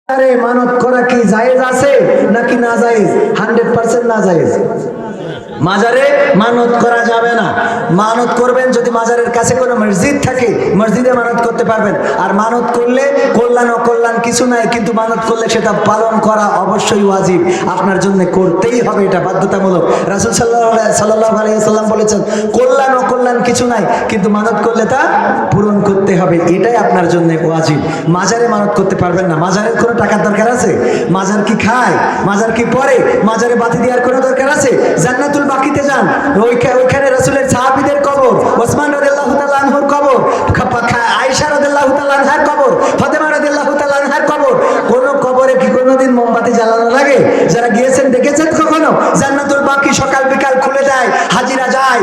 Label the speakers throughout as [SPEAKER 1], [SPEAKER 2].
[SPEAKER 1] আরে মানত করা কি জায়েজ আছে নাকি না জায়েজ? 100% না জায়েজ। মাজারে মানত করা যাবে না। মানত করবেন যদি মাজারের কাছে কোনো মসজিদ থাকে, মসজিদে মানত করতে পারবেন। আর মানত করলে কল্যাণ অকল্যাণ কিছু নাই, কিন্তু মানত করলে সেটা পালন করা অবশ্যই ওয়াজিব, আপনার জন্য করতেই হবে, এটা বাধ্যতামূলক। রাসূল সাল্লাল্লাহু আলাইহি ওয়াসাল্লাম বলেছেন কল্যাণ অকল্যাণ কিছু নাই, কিন্তু মানত করলে তা পূরণ করতে হবে, এটাই আপনার জন্য ওয়াজিব। মাজারে মানত করতে পারবেন না। মাজারের কোনো টাকার দরকার আছে? মাজার কি খায়? মাজার কি পড়ে? মাজারে বাতি দেওয়ার কোনো দরকার আছে? জান্নাতুল বাকিতে যান, ওইখানে রাসূলের সাহাবীদের কবর, ওসমান রাদিয়াল্লাহু তাআলা আনহুর কবর, আয়েশা রাদিয়াল্লাহু তাআলা আনহার কবর, ফাতেমা রাদিয়াল্লাহু তাআলা আনহার কবর। কোন কবরে কি কোনোদিন মোমবাতি জ্বালানো লাগে? যারা গিয়েছেন দেখেছেন কখনো? জান্নাতুল বাকি সকাল বিকাল খুলে দেয়, হাজিরা যায়,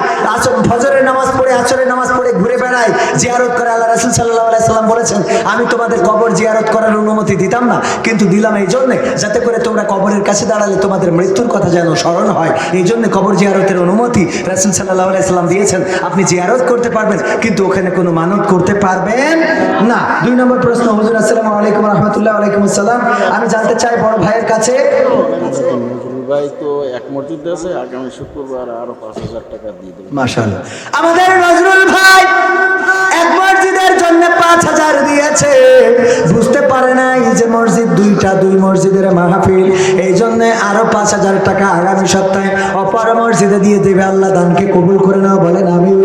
[SPEAKER 1] ফজরের নামাজ পড়ে, আসরের নামাজ পড়ে ঘুরে বেড়ায়, জিয়ারত করে। আল্লাহ রাসূল সাল্লাল্লাহু আলাইহি সাল্লাম বলেছেন আমি তোমাদের কবর জিয়ারত করার অনুমতি দিতাম না, কিন্তু দিলাম এই জন্য যাতে করে তোমরা কবরের কাছে দাঁড়ালে তোমাদের মৃত্যুর কথা যেন স্মরণ হয়। এই জন্য কবর জিয়ারতের অনুমতি রাসূল সাল্লাল্লাহু আলাইহি সাল্লাম দিয়েছেন। আপনি জিয়ারত করতে পারবেন, কিন্তু ওখানে কোনো মানত করতে পারবেন না। 2 নম্বর প্রশ্ন। হুজুর আসসালামু আলাইকুম ওয়া রাহমাতুল্লাহি ওয়া আলাইকুম আসসালাম। আমি জানতে চাই বড় ভাইয়ের কাছে,
[SPEAKER 2] ভাই তো এক মসজিদ আছে, আগামী শুক্রবার আরো 5,000 টাকা দিয়ে দেবেন।
[SPEAKER 1] মাশাআল্লাহ। আমাদের নজরুল ভাই এক মসজিদের জন্য 5,000 দিয়েছে, বুঝতে পারে নাই যে মসজিদ দুইটা, 2 মসজিদের মাহফিল, এই জন্য আরো 5,000 টাকা আগামী সপ্তাহে অপর মসজিদে দিয়ে দেবে। আল্লাহ দানকে কবুল করে নাও, বলেন আমিন।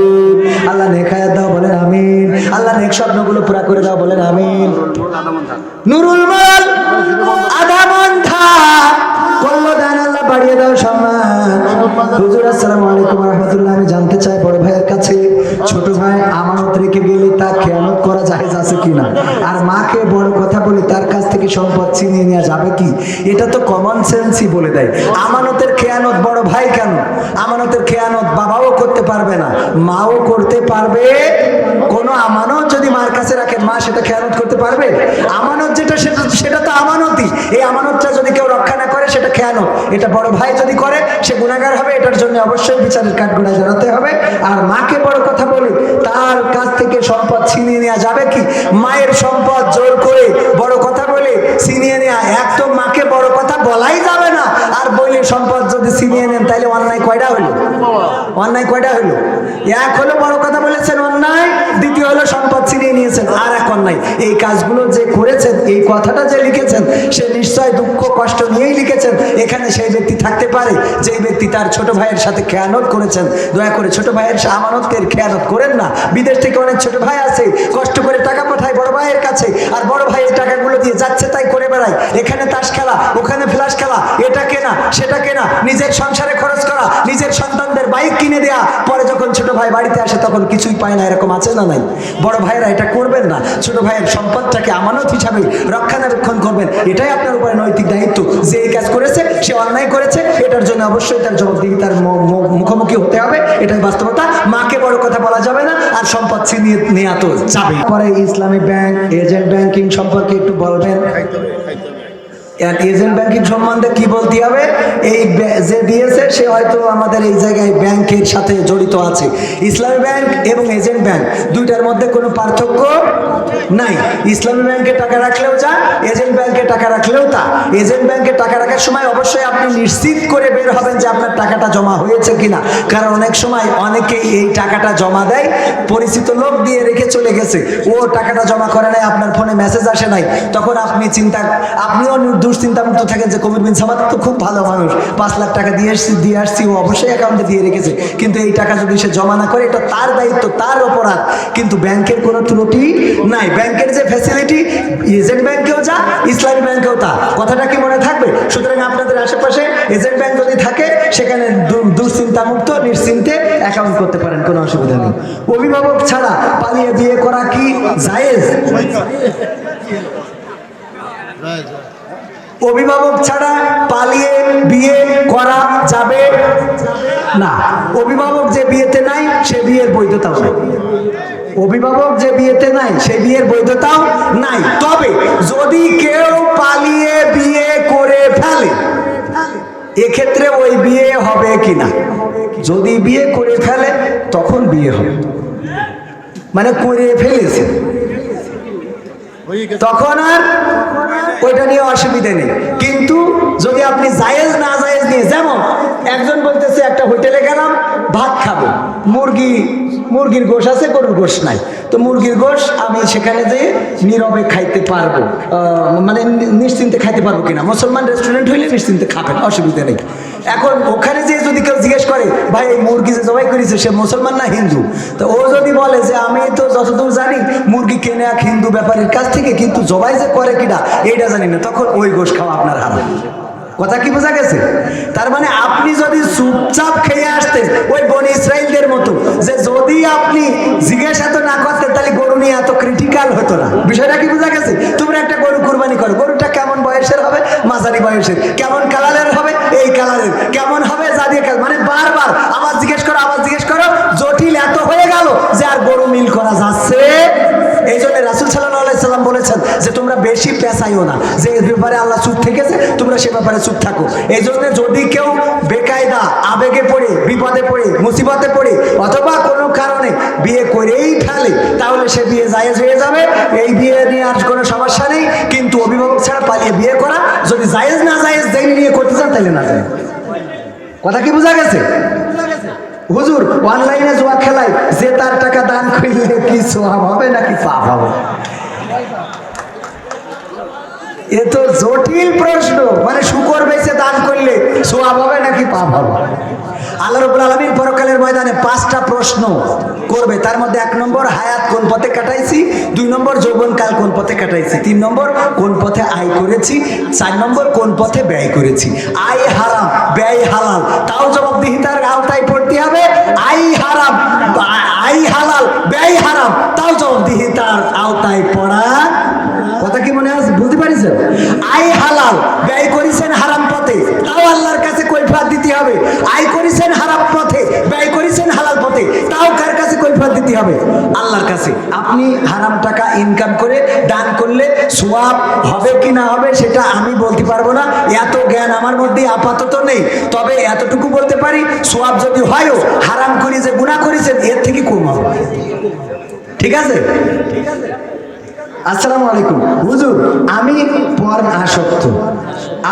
[SPEAKER 1] আল্লাহ নেক হায়াত দাও, বলেন আমিন। আল্লাহ নেক স্বপ্নগুলো পুরা করে দাও, বলেন আমিন। নুরুল মাল আদামন্থা কল্যাণ আল্লাহ বাড়িয়ে দাও সম্মান। হুজুর আসসালামু আলাইকুম ওয়া রাহমাতুল্লাহ। আমি জানতে চাই বড় ভাইয়ের কাছে, ছোট ভাই আমানত রেখে গেলে তা খেয়ানত করা জায়েজ আছে কিনা? আর মাকে বড় কথা বলে তার কাছ থেকে সম্পদ ছিনিয়ে নেওয়া যাবে কি? এটা তো কমন সেন্সই বলে দেয়। আমানতের খেয়ানত বড় ভাই কেন? আমানতের খেয়ানত বাবাও করতে পারবে না, মাও করতে পারবে। কোন আমানত যদি মার কাছে রাখেন, মা সেটা খেয়ানত করতে পারবে? আমানত যেটা সেটা তো আমানতই। এই আমানতটা যদি কেউ রক্ষা না করে সেটা খেয়ানত। এটা বড় ভাই যদি করে সে গুনাহগার হবে, এটার জন্য অবশ্যই বিচারের কাঠগড়ায় জড়াতে হবে। আর মাকে বড় কথা বলে তার কাছ থেকে সম্পদ ছিনিয়ে নেওয়া যাবে কি? মায়ের সম্পদ জোর করে বড় কথা বলে ছিনিয়ে নেওয়া, এক তো মাকে বড় কথা বলাই যাবে না, আর বলে সম্পদ যদি ছিনিয়ে নেন তাহলে অন্যায় কয়টা হলো? অন্যায় কয়টা হলো? এক হলো বড় কথা বলেছেন অন্যায়, দ্বিতীয় হলো সম্পদ ছিনিয়ে নিয়েছেন আর এক অন্যায়। এই কাজগুলো যে করেছেন, এই কথাটা যে লিখেছেন, সে নিশ্চয় দুঃখ কষ্ট নিয়েই লিখেছেন। এখানে সেই ব্যক্তি থাকতে পারে যে ব্যক্তি তার ছোট ভাইয়ের সাথে খেয়ানত করেছেন। দয়া করে ছোট ভাইয়ের আমানতের খেয়ানত করেন না। বিদেশ থেকে অনেক ছোট ভাই আছে, কষ্ট করে টাকা পাঠায় বড় ভাইয়ের কাছে, আর বড় ভাইয়ের টাকাগুলো দিয়ে যাচ্ছে তাই করে বেড়ায়। এখানে তাস খেলা, ওখানে ফ্ল্যাশ খেলা, এটা কেনা সেটা কেনা, নিজের সংসারে খরচ করা, নিজের সন্তানদের বাইক কিনে দেয়া, পরে যখন ছোট ভাই বাড়িতে আসে তখন কিছুই পায় না। এরকম আছে না নাই? বড় ভাইয়েরা এটা করবেন না। ছোট ভাইয়ের সম্পদটাকে আমানত হিসাবে রক্ষণাবেক্ষণ করবেন, এটাই আপনার উপরে নৈতিক দায়িত্ব। যে এই কাজ করেছে সে অন্যায় করেছে, এটার জন্য অবশ্যই তার জবাবদিহিতার মুখোমুখি হতে হবে, এটাই বাস্তবতা। মাকে বড় কথা বলা যাবে না, আর সম্পদ ছিনিয়ে নেওয়া তো যাবে। পরে ইসলামী ব্যাংক, এজেন্ট ব্যাংকিং সম্পর্কে একটু বলবেন। এজেন্ট ব্যাংকিং সম্বন্ধে কি বলতে হবে? এই যে দিয়েছে সে হয়তো আমাদের এই জায়গায় ব্যাংকের সাথে জড়িত আছে। ইসলামী ব্যাংক এবং এজেন্ট ব্যাংক দুইটার মধ্যে কোনো পার্থক্য নাই। ইসলামী ব্যাংকে টাকা রাখলেও যা, এজেন্ট ব্যাংকে টাকা রাখলেও তা। এজেন্ট ব্যাংকে টাকা রাখার সময় অবশ্যই আপনি নিশ্চিত করে বের হবেন যে আপনার টাকাটা জমা হয়েছে কিনা। কারণ অনেক সময় অনেকে এই টাকাটা জমা দেয়, পরিচিত লোক দিয়ে রেখে চলে গেছে, ও টাকাটা জমা করে নাই, আপনার ফোনে মেসেজ আসে নাই, তখন আপনিও দুশ্চিন্তামুক্ত থাকেন যে কবির বিন সামাদ তো খুব ভালো মানুষ, 5 লাখ টাকা দিয়ে আসছি, ও অবশ্যই অ্যাকাউন্টে দিয়ে রেখেছে। কিন্তু এই টাকা যদি সে জমা না করে, এটা তার দায়িত্ব, তার অপরাধ, কিন্তু ব্যাংকের কোনো ত্রুটি নাই। ব্যাংকের যে ফ্যাসিলিটি, এজেন্ট ব্যাংকেও যা, ইসলামী ব্যাংকেও তা। কথাটা কি মনে থাকবে? সুতরাং আপনাদের আশেপাশে এজেন্ট ব্যাংক যদি থাকে, সেখানে দুশ্চিন্তামুক্ত নিশ্চিন্তে অ্যাকাউন্ট করতে পারেন, কোনো অসুবিধা নেই। অভিভাবক ছাড়া পালিয়ে বিয়ে করা কি জায়েজ? অভিভাবক ছাড়া পালিয়ে বিয়ে করা যাবে না। অভিভাবক যে বিয়েতে নাই সে বিয়ের বৈধতাও নাই। অভিভাবক যে বিয়েতে নাই সে বিয়ের বৈধতাও নাই। তবে যদি কেউ পালিয়ে বিয়ে করে ফেলে, এক্ষেত্রে ওই বিয়ে হবে কিনা? যদি বিয়ে করে ফেলে তখন বিয়ে হবে, মানে করে ফেলেছে। তখন আর ওইটা নিয়ে অসুবিধা নেই। কিন্তু যদি আপনি জায়েজ না জায়েজ নিয়ে, যেমন একজন বলতেছে একটা হোটেলে গেলাম ভাত খাবো, মুরগির গোশ আছে, গরুর গোশ নাই, তো মুরগির গোশ আমি সেখানে যেয়ে নীরবে খাইতে পারবো, মানে নিশ্চিন্তে খাইতে পারবো কিনা। মুসলমান রেস্টুরেন্ট হইলে নিশ্চিন্তে খাবেন, অসুবিধা নেই। এখন ওখানে যে যদি কেউ জিজ্ঞেস করে ভাই এই মুরগি যে জবাই করেছে সে মুসলমান না হিন্দু, তো ও যদি বলে যে আমি তো যতদূর জানি মুরগি কেনে এক হিন্দু ব্যাপারীর কাছ থেকে, কিন্তু জবাই যে করে কিনা এইটা জানি না, তখন ওই গোশ খাওয়া আপনার হারাম। কথা কি বোঝা গেছে? তার মানে আপনি যদি চুপচাপ খেয়ে আসতেন ওই বনি ইসরাইলদের মতো, যে যদি আপনি জিজ্ঞাসা তো না করতেন তাহলে গরু নিয়ে এত ক্রিটিক্যাল হতো না। বিষয়টা কি বোঝা গেছে? তোমরা একটা গরু কুরবানি করো, গরুটা কেমন বয়সের হবে? মাঝারি বয়সের। কেমন কালারের হবে? এই কালারের। কেমন হবে? জাদিয়ে কালার। মানে বারবার আবার জিজ্ঞেস করো, আবার জিজ্ঞেস করো, জটিল এত হয়ে গেল যে আর গরু মিল করা যাচ্ছে। এই জন্য রাসূল সাল্লাল্লাহু আলাইহি সাল্লাম বলেছেন যে তোমরা বেশি পেঁচাইও না, যে এর ব্যাপারে আল্লাহ চুপ থেকেছে তোমরা সে ব্যাপারে চুপ থাকো। এই জন্য যদি কেউ বেকায়দা আবেগে পড়ে, বিপদে পড়ে, মুসিবতে পড়ে, অথবা কোনো কারণে বিয়ে করেই ফেলে, তাহলে সে বিয়ে জায়েজ হয়ে যাবে। এই বিয়ে নিয়ে আর কোনো সমস্যা নেই, কিন্তু অভিভাবক ছাড়া পালিয়ে বিয়ে করা যদি জায়েজ না জায়েজ জেনে নিয়ে করতে চান তাহলে না যায়। কথা কি বোঝা গেছে? হুজুর অনলাইনে জুয়া খেলায় যে তার টাকা দান করলে কি সওয়াব হবে নাকি পাপ হবে? এ তো জটিল প্রশ্ন। মানে শুকর বেচে দান করলে সওয়াব হবে নাকি পাপ হবে? আল্লাহ রাব্বুল আলামিন পরকালের ময়দানে 5টা প্রশ্ন করবে। তার মধ্যে 1 নম্বর হায়াত কোন পথে কাটাইছি, 2 নম্বর যৌবনকাল কোন পথে কাটাইছি, 3 নম্বর কোন পথে আয় করেছি, 4 নম্বর কোন পথে ব্যয় করেছি। আয় হারাম ব্যয় হালাল তাও জবাবদিহিতার আওতায় পড়তে হবে। আয় হারাম আয় হালাল ব্যয় হারাম তাও জবাবদিহিতার আওতায় পড়া। কথা কি মনে আছে? বুঝতে পারিছেন? আয় হালাল ব্যয় করেছেন হারাম পথে, তাও আল্লাহর কাছে কৈফিয়ত দিতে হবে। আয় করেছেন হারাম পথে, ব্যয় করেছেন হালাল পথে, তাও কার কাছে কৈফিয়ত দিতে হবে? আল্লাহর কাছে। আপনি হারাম টাকা ইনকাম করে দান করলে সওয়াব হবে কি না হবে সেটা আমি বলতে পারবো না, এত জ্ঞান আমার মধ্যে আপাতত নেই। তবে এতটুকু বলতে পারি, সওয়াব যদি হয়ও হারাম করে যে গুনাহ করেছেন এর থেকে কম হবে। ঠিক আছে? আসসালামু আলাইকুম। হুজুর আমি পর্ন আসক্ত,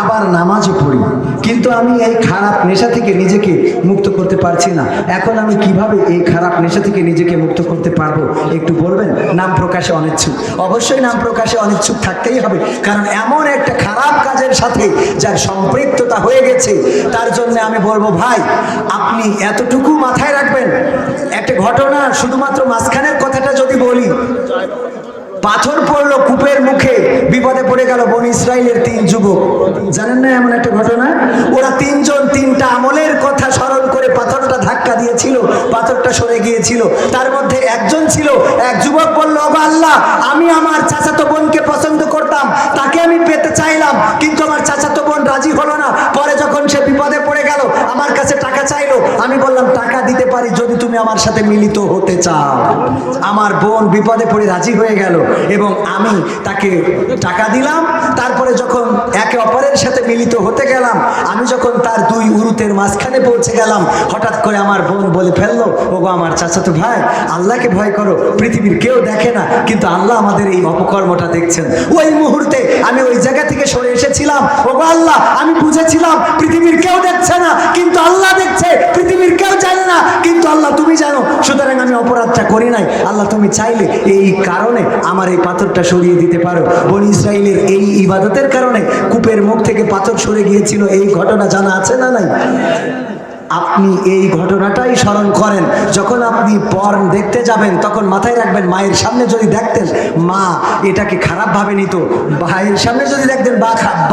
[SPEAKER 1] আবার নামাজও পড়ি, কিন্তু আমি এই খারাপ নেশা থেকে নিজেকে মুক্ত করতে পারছি না। এখন আমি কিভাবে এই খারাপ নেশা থেকে নিজেকে মুক্ত করতে পারবো একটু বলবেন? নাম প্রকাশে অনিচ্ছুক। অবশ্যই নাম প্রকাশে অনিচ্ছুক থাকতেই হবে, কারণ এমন একটা খারাপ কাজের সাথে যার সম্পৃক্ততা হয়ে গেছে, তার জন্য আমি বলবো ভাই আপনি এতটুকু মাথায় রাখবেন। একটা ঘটনা শুধুমাত্র মাঝখানের কথাটা যদি বলি, পাথর পড়লো কূপের মুখে, বিপদে পড়ে গেল বনি ইসরাইলের 3 যুবক। জানেন না এমন একটা ঘটনা? ওরা 3 জন 3টা আমলের কথা স্মরণ করে পাথরটা ধাক্কা দিয়েছিল, পাথরটা সরে গিয়েছিল। তার মধ্যে একজন ছিল, এক যুবক বলল, ওগো আল্লাহ আমি আমার চাচাতো বোনকে পছন্দ করতাম, তাকে আমি পেতে চাইলাম, কিন্তু আমার চাচাতো বোন রাজি হলো না। পরে যখন সে বিপদে পড়ে গেল আমার কাছে টাকা চাইলো, আমি বললাম টাকা দিতে পারি যদি তুমি আমার সাথে মিলিত হতে চাও। আমার বোন বিপদে পড়ে রাজি হয়ে গেল এবং আমি তাকে টাকা দিলাম। তারপরে যখন একে অপরের সাথে মিলিত হতে গেলাম, আমি যখন তার 2 উরুতের মাঝখানে পৌঁছে গেলাম, হঠাৎ করে আমার বোন বলে ফেললো, ওগো আমার চাচাতো ভাই আল্লাহকে ভয় করো, পৃথিবীর কেউ দেখে না কিন্তু আল্লাহ আমাদের এই অপকর্মটা দেখছেন। ওই মুহূর্তে আমি ওই জায়গা থেকে সরে এসেছিলাম। ওগো আল্লাহ আমি বুঝেছিলাম পৃথিবীর কেউ দেখছে না কিন্তু আল্লাহ দেখছে, পৃথিবীর কেউ জানে না কিন্তু আল্লাহ তুমি জানো, সুতরাং আমি অপরাধটা করি নাই। আল্লাহ তুমি চাইলে এই কারণে আমার এই পাথরটা সরিয়ে দিতে পারো। বনি ইসরাইলের এই ইবাদতের কারণে কূপের মুখ থেকে পাথর সরে গিয়েছিল। এই ঘটনা জানা আছে না নাই? আপনি এই ঘটনাটাই স্মরণ করেন। যখন আপনি পর্ন দেখতে যাবেন তখন মাথায় রাখবেন, মায়ের সামনে যদি দেখতেন মা এটাকে খারাপ ভাবে নিত, ভাইয়ের সামনে যদি দেখতেন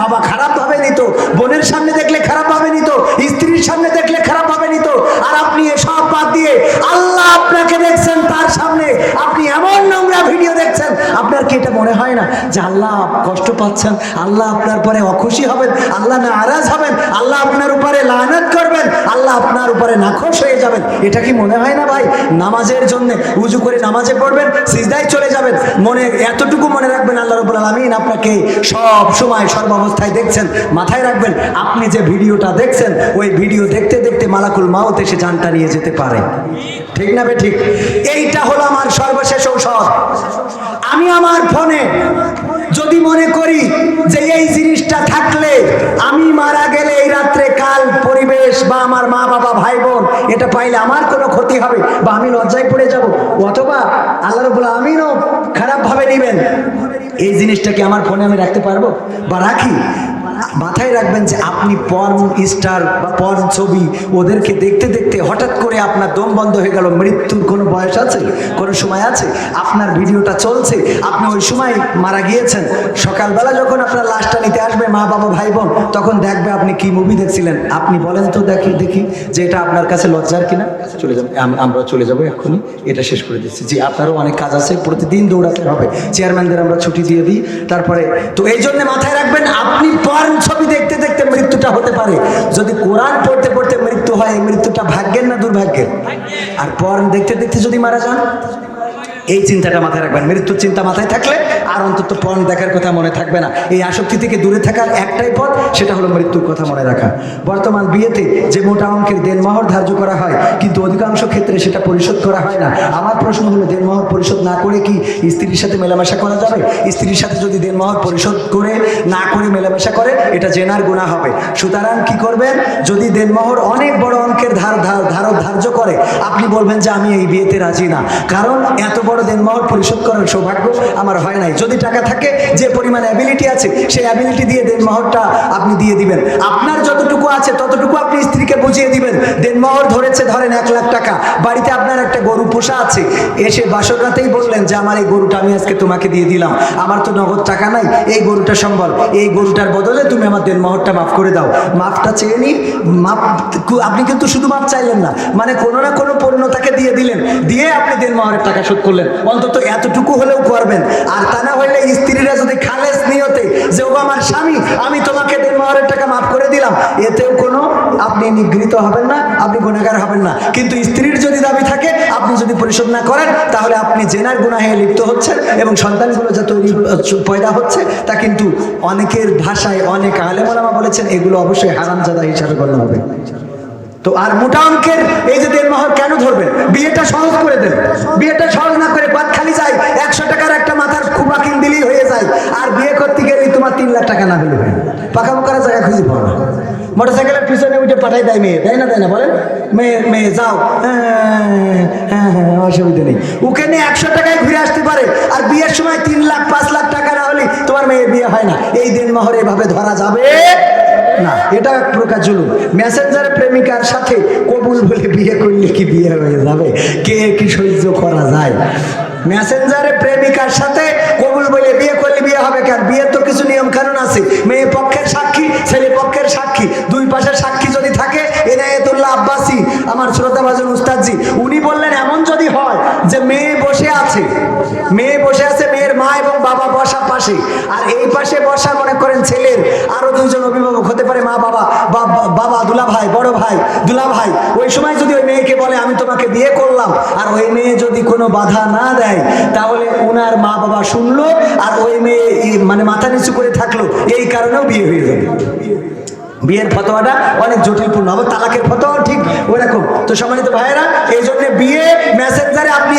[SPEAKER 1] বাবা খারাপ ভাবে নিত, বোনের সামনে দেখলে খারাপ ভাবে নিত, স্ত্রীর সামনে দেখলে খারাপ ভাবে নিত। আর আপনি এসব বাদ দিয়ে আল্লাহ আপনাকে দেখছেন, তার সামনে আপনি এমন নোংরা ভিডিও দেখছেন। আপনার কি এটা মনে হয় না যে আল্লাহ কষ্ট পাচ্ছেন, আল্লাহ আপনার পরে অখুশি হবেন, আল্লাহ নারাজ হবেন, আল্লাহ আপনার উপরে লানত করবেন, আল্লাহ আপনার উপরে নাখোশ হয়ে যাবেন? এটা কি মনে হয় না ভাই? নামাজের জন্য উজু করে নামাজে পড়বেন, সিজদায় চলে যাবেন, মনে এতটুকু মনে রাখবেন আল্লাহ রাব্বুল আলামিন আপনাকে সব সময় সর্বাবস্থায় দেখছেন। মাথায় রাখবেন আপনি যে ভিডিওটা দেখছেন ওই ভিডিও দেখতে দেখতে মালাকুল মাউত এসে জানটা নিয়ে যেতে পারে। ঠিক না বে ঠিক? এইটা হলো আমার সর্বশেষ ঔষধ। আমি আমার ফোনে যদি মনে করি যে এই জিনিসটা থাকলে আমি মারা গেলে এই রাত্রে কাল পরিবেশ বা আমার মা বাবা ভাই বোন এটা পাইলে আমার কোনো ক্ষতি হবে বা আমি লজ্জায় পড়ে যাব, অথবা আল্লাহ রাব্বুল আমিনও খারাপ ভাবে নেবেন, এই জিনিসটা কি আমার ফোনে আমি রাখতে পারবো বা রাখি? মাথায় রাখবেন যে আপনি পর্ন স্টার বা পর্ন ছবি ওদেরকে দেখতে দেখতে হঠাৎ করে আপনার দম বন্ধ হয়ে গেল, মৃত্যুর কোনো বয়স আছে, কোনো সময় আছে? আপনার ভিডিওটা চলছে, আপনি ওই সময় মারা গিয়েছেন, সকালবেলা যখন আপনার লাশটা নিতে আসবে মা বাবা ভাই বোন, তখন দেখবে আপনি কি মুভি দেখছিলেন। আপনি বলেন তো দেখি দেখি যে এটা আপনার কাছে লজ্জার কিনা? চলে যাবো, আমরা চলে যাবো এক্ষুনি, এটা শেষ করে দিচ্ছি। জি, আপনারও অনেক কাজ আছে, প্রতিদিন দৌড়াতে হবে, চেয়ারম্যানদের আমরা ছুটি দিয়ে দিই। তারপরে তো এই জন্য মাথায় রাখবেন, আপনি পর্ন ছবি দেখতে দেখতে মৃত্যুটা হতে পারে। যদি কোরআন পড়তে পড়তে মৃত্যু হয়, এই মৃত্যুটা ভাগ্যের না দুর্ভাগ্যের? আর পর্ন দেখতে দেখতে যদি মারা যান, এই চিন্তাটা মাথায় রাখবেন। মৃত্যুর চিন্তা মাথায় থাকলে আর অন্তত পর্ন দেখার কথা মনে থাকবে না। এই আসক্তি থেকে দূরে থাকার একটাই পথ, সেটা হলো মৃত্যুর কথা মনে রাখা। বর্তমান বিয়েতে যে মোটা অঙ্কের দেনমোহর ধার্য করা হয়, কিন্তু অধিকাংশ ক্ষেত্রে সেটা পরিশোধ করা হয় না। আমার প্রশ্ন হলো, দেনমোহর পরিশোধ না করে কি স্ত্রীর সাথে মেলামেশা করা যাবে? স্ত্রীর সাথে যদি দেনমোহর পরিশোধ করে না করে মেলামেশা করে, এটা জেনার গুনাহ হবে। সুতরাং কি করবেন, যদি দেনমোহর অনেক বড় অঙ্কের ধার্য করে, আপনি বলবেন যে আমি এই বিয়েতে রাজি না, কারণ এত বড় দেনমোহর পরিশোধ করার সৌভাগ্য আমার হয় নাই। যদি টাকা থাকে, যে পরিমাণ অ্যাবিলিটি আছে, সেই অ্যাবিলিটি দিয়ে দেনমোহরটা আপনি দিয়ে দিবেন। আপনার যতটুকু আছে ততটুকু আপনি স্ত্রীকে বুঝিয়ে দিবেন। দেনমোহর ধরেছে ধরেন 1 লাখ টাকা, বাড়িতে আপনার একটা গরু পোষা আছে, এসে বাসর রাতেই বললেন যে আমার এই গরুটা আমি আজকে তোমাকে দিয়ে দিলাম, আমার তো নগদ টাকা নাই, এই গরুটা সম্বল, এই গরুটার বদলে তুমি আমার দেনমোহরটা মাফ করে দাও। মাফটা চেয়ে নি, মাফ আপনি কিন্তু শুধু মাফ চাইলেন না, মানে কোনো না কোনো পূর্ণতাকে দিয়ে দিলেন, দিয়ে আপনি দেনমোহরের টাকা শোধ করলেন। অন্তত এতটুকু হলেও করবেন। আর তা না হইলে স্ত্রীরা যদি খালেস নিয়তে যে ও আমার স্বামী, আমি তোমাকে দেনমোহরের টাকা মাফ করে দিলাম, এতেও কোনো আপনি নিগৃহীত হবেন না, আপনি গুনাহগার হবেন না। কিন্তু স্ত্রীর যদি দাবি থাকে, আপনি যদি পরিশোধ না করেন, তাহলে আপনি জেনার গুনাহে লিপ্ত হচ্ছেন, এবং সন্তানগুলো যা তৈরি পয়দা হচ্ছে তা কিন্তু অনেকের ভাষায়, অনেক আলেম ওলামা বলেছেন এগুলো অবশ্যই হারামজাদা হিসাবে গণ্য হবে। তো আর মোটা অঙ্কের এই যে দেনমোহর কেন ধরবেন? বিয়েটা সহজ করে দেন। বিয়েটা সহজ না করে বাদ খালি যায়, 100 টাকার একটা মাথার খুবা কিন দিলেই হয়ে যায়। আর বিয়ে করতে গেলে তোমার 3 লাখ টাকা না হলে হয়, পাকামো করার জায়গা খুঁজে পাও না। মোটরসাইকেলের পিছনে উঠে পাঠাই দেয় মেয়ে, দেয় না বলেন? মেয়ে যাও, হ্যাঁ অসুবিধা নেই, ওকে নিয়ে 100 টাকায় ঘুরে আসতে পারে। আর বিয়ের সময় 3 লাখ 5 লাখ টাকা না হলে তোমার মেয়ের বিয়ে হয় না। এই দেনমোহর এভাবে ধরা যাবে না, এটা এক প্রকার জুলুম। মেসেঞ্জারে প্রেমিকার সাথে কবুল বলে বিয়ে করলে কি বিয়ে হয়ে যাবে? কে কি সহ্য করা যায়? মেসেঞ্জারে প্রেমিকার সাথে কবুল বলে বিয়ে করলে বিয়ে হবে কেন? বিয়ের তো কিছু নিয়ম কানুন আছে। মেয়ে পক্ষের সাক্ষী, ছেলে পক্ষের সাক্ষী, দুই পাশের সাক্ষী যদি থাকে। এনায়েতুল্লাহ আব্বাসী, আমার শ্রোতাভাজন উস্তাদজি, উনি বললেন এমন যদি হয় যে মেয়ে বসে আছে, মেয়ের মা এবং বাবা বসা পাশে, আর এই পাশে বসা মনে করেন ছেলের আরো 2 জন অভিভাবক হতে পারে, মা বাবা, বাবা দুলা ভাই, বড় ভাই, দুলা ভাই। ওই সময় যদি ওই মেয়েকে বলে আমি তোমাকে বিয়ে করলাম, আর ওই মেয়ে যদি কোনো বাধা না দেয়, তাহলে উনার মা বাবা শুনলো, আর ওই মেয়ে মানে মাথা নিচু করে থাকলো, এই কারণেও বিয়ে হয়ে যাবে। বিয়ের ফতোয়াটা অনেক জটিলপূর্ণ হবে, তালাকের ফতোয়াও ঠিক ওইরকম। তো সম্মানিত ভাইয়েরা, এই জন্য বিয়ে মেসেঞ্জারে আপনি